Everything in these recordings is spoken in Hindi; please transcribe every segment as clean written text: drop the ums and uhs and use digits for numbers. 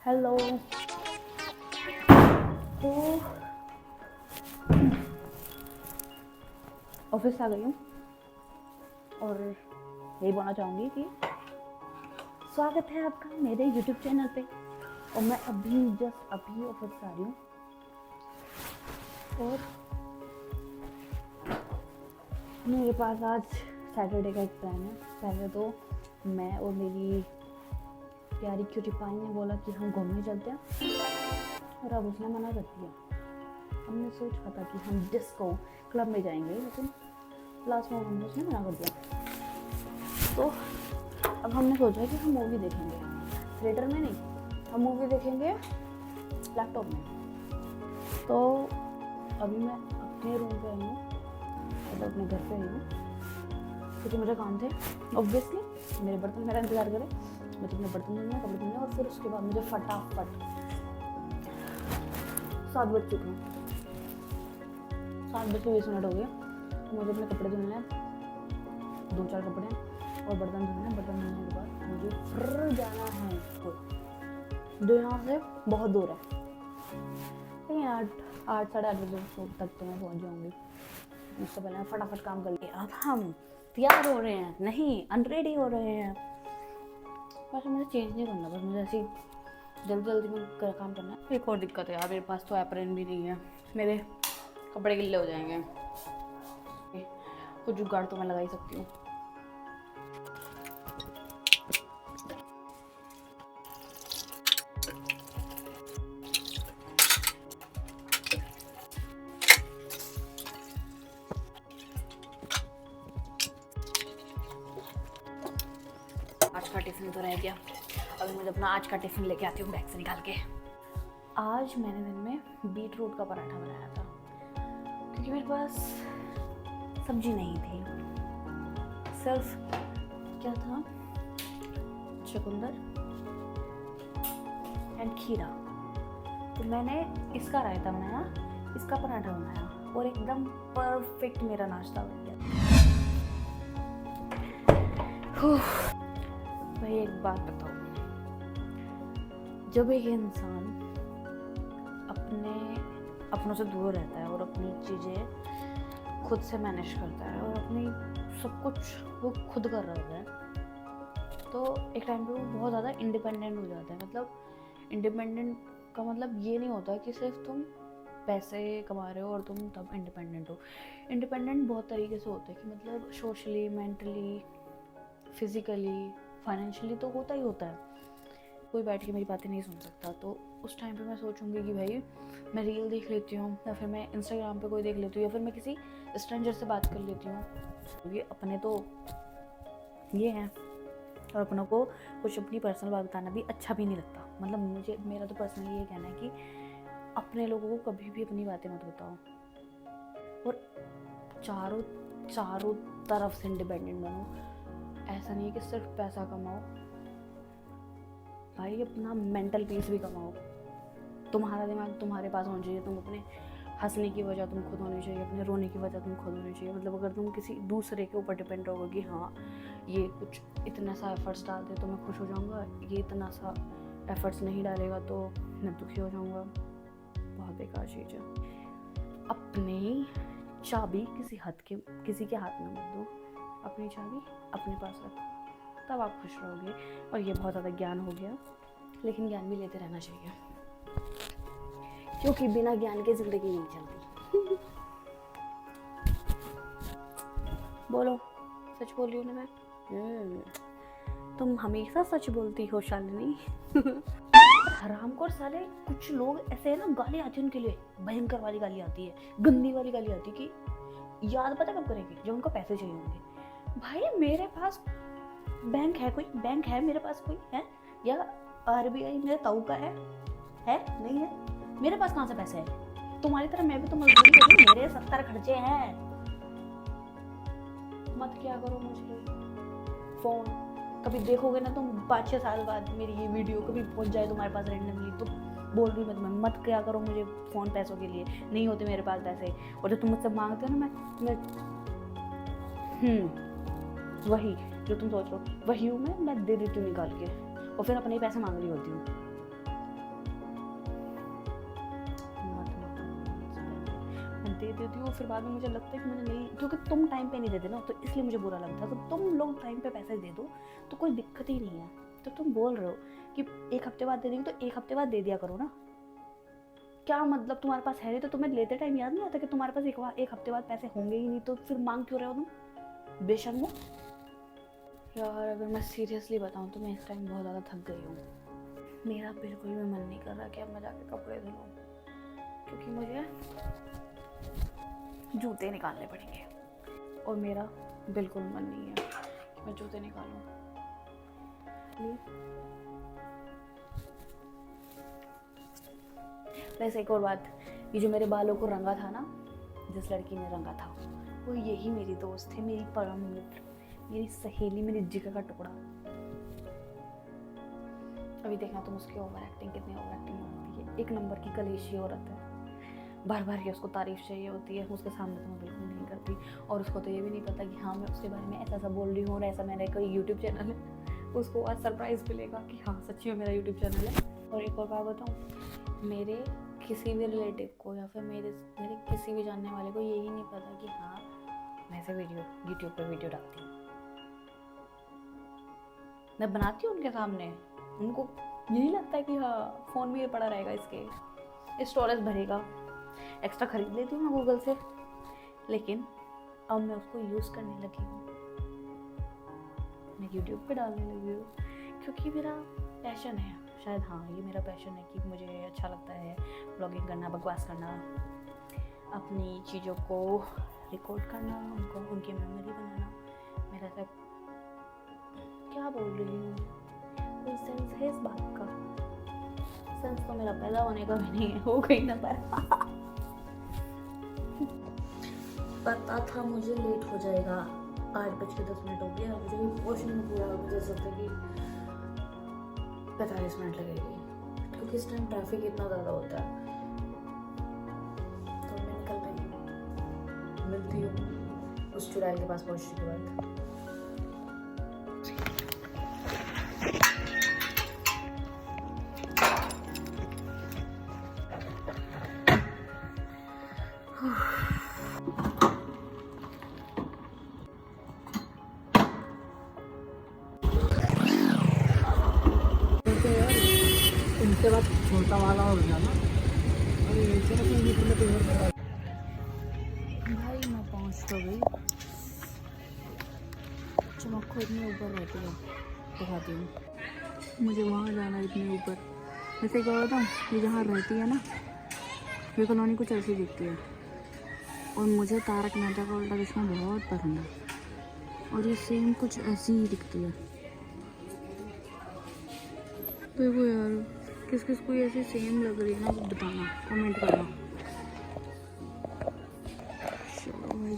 हेलो। तो ऑफिस आ गई हूँ और यही बोलना चाहूँगी कि स्वागत है आपका मेरे यूट्यूब चैनल पे। और मैं अभी ऑफिस से आ रही हूँ और मेरे पास आज सैटरडे का एक प्लान है। पहले तो मैं और मेरी प्यारी क्यूटी पाई ने बोला कि हम घूमने चलते हैं और अब उसने मना कर दिया। हमने सोचा था कि हम डिस्को क्लब में जाएंगे, लेकिन लास्ट में हमने उसने मना कर दिया। तो अब हमने सोचा कि हम मूवी देखेंगे थिएटर में नहीं, हम मूवी देखेंगे लैपटॉप में। तो अभी मैं अपने रूम पे आई हूँ, मतलब अपने घर पे आई हूँ, क्योंकि मुझे काम थे ऑब्वियसली। मेरे बर्तन मेरा इंतज़ार करे, मुझे अपने बर्तन धुलने, कपड़े धुलने और फिर उसके बाद मुझे फटाफट 7 बज चुके हैं, 7:20 हो गए। तो मुझे अपने कपड़े धुलने हैं, 2-4 कपड़े और बर्तन धुलने हैं। बर्तन धुलने के बाद मुझे फिर जाना है स्कूल, जो यहाँ से बहुत दूर है, लेकिन 8 साढ़े 8 बजे तक तो मैं पहुँच जाऊँगी। उससे पहले मैं फटाफट काम करके अब हम तैयार हो रहे हैं, नहीं अनरेडी हो रहे हैं। बस मुझे चेंज नहीं करना, बस मुझे ऐसे जल्दी जल्दी में काम करना है। एक और दिक्कत है यार, मेरे पास तो एप्रन भी नहीं है, मेरे कपड़े गिल्ले हो जाएंगे। कुछ जुगाड़ तो मैं लगा ही सकती हूँ। आज का टिफ़िन तो रह गया, अभी मुझे अपना आज का टिफ़िन लेके आती हूँ बैग से निकाल के। आज मैंने दिन में बीट रूट का पराठा बनाया था, क्योंकि मेरे पास सब्जी नहीं थी, सिर्फ क्या था, चुकंदर एंड खीरा। तो मैंने इसका रायता बनाया, इसका पराठा बनाया और एकदम परफेक्ट मेरा नाश्ता बन गया। भाई एक बात बताओ, जब एक इंसान अपनों से दूर रहता है और अपनी चीज़ें खुद से मैनेज करता है और अपनी सब कुछ वो खुद कर रहा होता है, तो एक टाइम पे वो बहुत ज़्यादा इंडिपेंडेंट हो जाता है। मतलब इंडिपेंडेंट का मतलब ये नहीं होता कि सिर्फ तुम पैसे कमा रहे हो और तुम तब इंडिपेंडेंट हो। इंडिपेंडेंट बहुत तरीके से होता है कि मतलब सोशली, मेंटली, फिज़िकली, फाइनेंशियली तो होता ही होता है। कोई बैठ के मेरी बातें नहीं सुन सकता। तो उस टाइम पे मैं सोचूंगी कि भाई मैं रील देख लेती हूँ, या फिर मैं इंस्टाग्राम पे कोई देख लेती हूँ, या फिर मैं किसी स्ट्रेंजर से बात कर लेती हूँ। ये अपने तो ये हैं, और अपनों को कुछ अपनी पर्सनल बात बताना भी अच्छा भी नहीं लगता। मतलब मेरा तो पर्सनली ये कहना है कि अपने लोगों को कभी भी अपनी बातें मत बताओ और चारों तरफ से इंडिपेंडेंट बनो। ऐसा नहीं है कि सिर्फ पैसा कमाओ, भाई अपना मेंटल पीस भी कमाओ। तुम्हारा दिमाग तुम्हारे पास होना चाहिए, तुम अपने हंसने की वजह तुम खुद होनी चाहिए, अपने रोने की वजह तुम खुद होनी चाहिए। मतलब अगर तुम किसी दूसरे के ऊपर डिपेंड रहोगे कि हाँ ये कुछ इतना सा एफर्ट्स डाल दे तो मैं खुश हो जाऊँगा, ये इतना सा एफर्ट्स नहीं डालेगा तो मैं दुखी हो जाऊँगा, बहुत बेकार चीज़ है। अपनी चाबी किसी के हाथ में मत दो, अपनी चाबी अपने पास रखो, तब आप खुश रहोगे। और ये बहुत ज़्यादा ज्ञान हो गया, लेकिन ज्ञान भी लेते रहना चाहिए, क्योंकि बिना ज्ञान के ज़िंदगी नहीं चलती। बोलो, सच बोल रही हूँ ना मैं? तुम हमेशा सच बोलती हो शालिनी। हरामखोर साले कुछ लोग ऐसे है ना, गाली आती है उनके लिए, भयंकर वाली गाली आती है, गंदी वाली गाली आती है कि याद पता कब करेंगे, जब उनको पैसे चाहिए होंगे। भाई मेरे पास बैंक है मेरे पास कोई है, या आरबीआई मेरे ताऊ का है नहीं है? मेरे पास कहाँ से पैसे है? तुम्हारी तरह मैं भी तो मजदूरी कर रही हूँ, मेरे 70 खर्चे हैं। मत क्या करो मुझे फोन, कभी देखोगे ना तुम 5-6 साल बाद मेरी ये वीडियो कभी पहुंच जाए तुम्हारे पास रैंडमली, तो बोल रही मैं तुम्हें, मत क्या करो मुझे फ़ोन पैसों के लिए, नहीं होते मेरे पास पैसे। और जो तुम मुझसे मांगते हो ना, मैं वही जो तुम सोच रहे हो वही हूँ मैं दे देती हूँ निकाल के, और फिर अपने पैसे मांग रही होती हूँ। दे देती हूँ, फिर बाद में मुझे लगता है कि मुझे नहीं, क्योंकि तुम टाइम पे नहीं देते ना, तो इसलिए मुझे बुरा लगता है। तो तुम लोग टाइम पे पैसे दे दो तो कोई दिक्कत ही नहीं है। तो तुम बोल रहे हो कि 1 हफ्ते बाद दे देंगे, तो 1 हफ्ते बाद दे दिया करो ना। क्या मतलब, तुम्हारे पास है नहीं तो तुम्हें लेते टाइम याद नहीं आता कि तुम्हारे पास एक हफ्ते बाद पैसे होंगे ही नहीं, तो फिर मांग क्यों रहे हो तुम बेशर्मो। यार अगर मैं सीरियसली बताऊँ तो मैं इस टाइम बहुत ज़्यादा थक गई हूँ। मेरा बिल्कुल भी मन नहीं कर रहा कि अब मैं जाके कपड़े धुलूँ, क्योंकि मुझे जूते निकालने पड़ेंगे और मेरा बिल्कुल मन नहीं है कि मैं जूते निकालूँ। वैसे एक और बात, ये जो मेरे बालों को रंगा था ना, जिस लड़की ने रंगा था, वो यही मेरी दोस्त है, मेरी परम मित्र, मेरी सहेली, मेरी जिगर का टुकड़ा। अभी देखना तुम उसकी ओवर एक्टिंग, कितनी ओवर एक्टिंग होती है। 1 नंबर की कलेशी औरत है, बार बार ये उसको तारीफ चाहिए होती है, उसके सामने तो मैं बिल्कुल नहीं करती। और उसको तो ये भी नहीं पता कि हाँ मैं उसके बारे में ऐसा बोल रही हूँ, और ऐसा मेरा कोई यूट्यूब चैनल है। उसको आज सरप्राइज़ मिलेगा कि हाँ सच्ची में मेरा यूट्यूब चैनल है। और एक और बात बताऊँ, मेरे किसी भी रिलेटिव को या फिर मेरे किसी भी जानने वाले को यही नहीं पता कि हाँ मैं ऐसे यूट्यूब पर वीडियो डालती हूँ। मैं बनाती हूँ उनके सामने, उनको यही लगता है कि हाँ फ़ोन में ये पड़ा रहेगा, इसके स्टोरेज भरेगा। एक्स्ट्रा खरीद लेती हूँ मैं गूगल से, लेकिन अब मैं उसको यूज़ करने लगी हूँ, मैं यूट्यूब पे डालने लगी हूँ, क्योंकि मेरा पैशन है शायद। हाँ ये मेरा पैशन है कि मुझे अच्छा लगता है ब्लॉगिंग करना, बकवास करना, अपनी चीज़ों को रिकॉर्ड करना, उनकी मेमोरी बनाना। मेरा सब क्या बोल रही हूँ, कोई सेंस है इस बात का? सेंस तो मेरा पैदा होने का भी नहीं है, हो गई ना पर पता था मुझे लेट हो जाएगा। 8:10 हो गया, मुझे वॉशरूम में पूरा मुझे सोचा कि 45 मिनट लगेगी, क्योंकि इस टाइम ट्रैफिक इतना ज़्यादा होता है। तो मैं निकल रही हूँ, मिलती हूँ उस चुड़ैल के पास पहुँचने के बाद। उनके बाद छोटा वाला हो गया ना। अरे भाई मैं पहुंच तो गई, चमक इतने ऊपर रहती है, दिखाती हूँ। मुझे वहाँ जाना है इतने ऊपर। वैसे क्या होता है, ये जहाँ रहती है ना, ये कॉलोनी कुछ ऐसी दिखती है। और मुझे तारक मेहता का उल्टा चश्मा बहुत पसंद है, और ये सेम कुछ ऐसी ही दिखती है। देखो यार, किस किस को ऐसी सेम लग रही है ना, बताना, कमेंट करना। चलो भाई,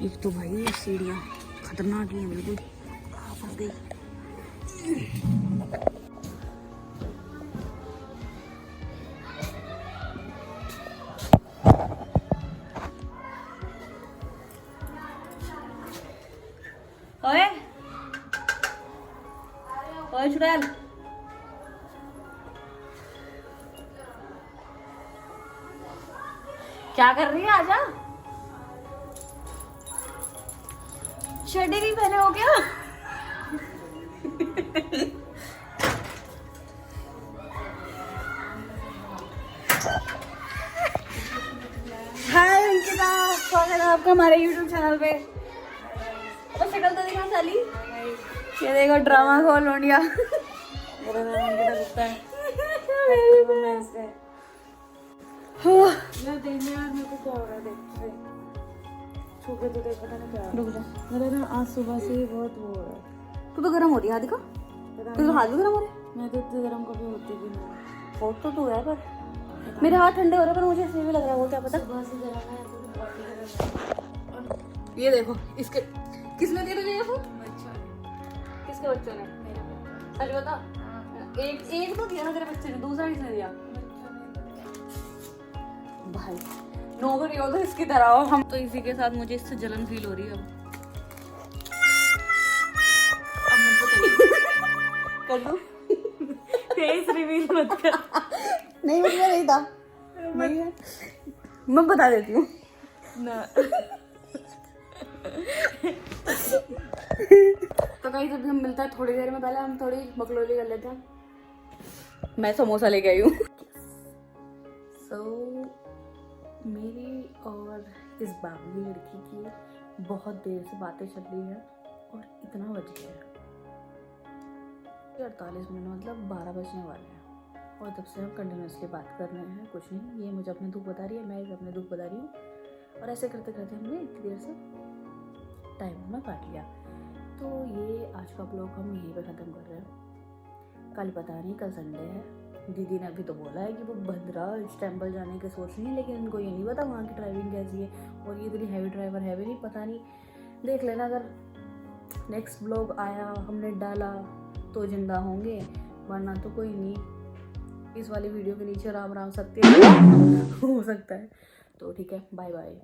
एक तो भाई ये सीढ़ियाँ खतरनाक ही हैं बिल्कुल। फंस गई। ओए ओए चुड़ैल, क्या कर रही है? आजा, शर्ट नहीं पहने हो क्या? हाय अंकिता, स्वागत है आपका हमारे YouTube चैनल पे। और शक्ल तो दिखा साली, ये देखो ड्रामा कॉल इंडिया। मेरा नाम अंकिता गुप्ता है। यार देखने यार मेरे को क्या हो रहा है, देख छुपे तो देख, पता नहीं क्या रुक जा, मेरा ना आज सुबह से ही बहुत वो हो रहा है। तू तो गर्म हो रही है, दिखा तू तो हाथ भी गर्म हो रहे। मैं तो इतनी गर्म कभी होती भी नहीं। बहुत तो तू है, पर मेरे हाथ ठंडे हो रहे हैं, पर मुझे ऐसे भी लग रहा है, वो क्या पता। सुबह से गर्म है तो बहुत गर्म है। ये देखो, इसके किसने दिया तुझे ये फोन? किसके बच्चों ने? सच बता। एक तो दिया ना तेरे बच्चे ने, दूसरा किसने दिया? भाई नौकरी हो तो इसकी तरह हो। हम तो इसी के साथ, मुझे इससे जलन फील हो रही है अब मुझे कर दूं? रिवील मत कर। नहीं मुझे नहीं था, नहीं है, मैं बता देती हूँ ना। तो कहीं जब हम मिलता है थोड़ी देर में, पहले हम थोड़ी मकलोली कर लेते हैं। मैं समोसा लेके आई हूँ। सो मेरी और इस बावली लड़की की बहुत देर से बातें चल रही है और इतना बज गया है 48 मिनट, मतलब 12 बजने वाले हैं और तब से हम कंटिन्यूसली बात कर रहे हैं। कुछ नहीं, ये मुझे अपने दुख बता रही है, मैं इसे अपने दुख बता रही हूँ और ऐसे करते करते हमने इतनी देर से टाइम अपना काट लिया। तो ये आज का ब्लॉग हम यहीं पे ख़त्म कर रहे हैं। कल पता नहीं, कल संडे है। दीदी ने अभी तो बोला है कि वो भद्रा टेम्पल जाने के सोच रही है, लेकिन उनको ये नहीं पता वहाँ की ड्राइविंग कैसी है और ये इतनी हैवी ड्राइवर है भी नहीं, पता नहीं। देख लेना, अगर नेक्स्ट ब्लॉग आया हमने डाला तो जिंदा होंगे, वरना तो कोई नहीं। इस वाली वीडियो के नीचे राम राम सत्य हो सकता है। तो ठीक है, बाय बाय।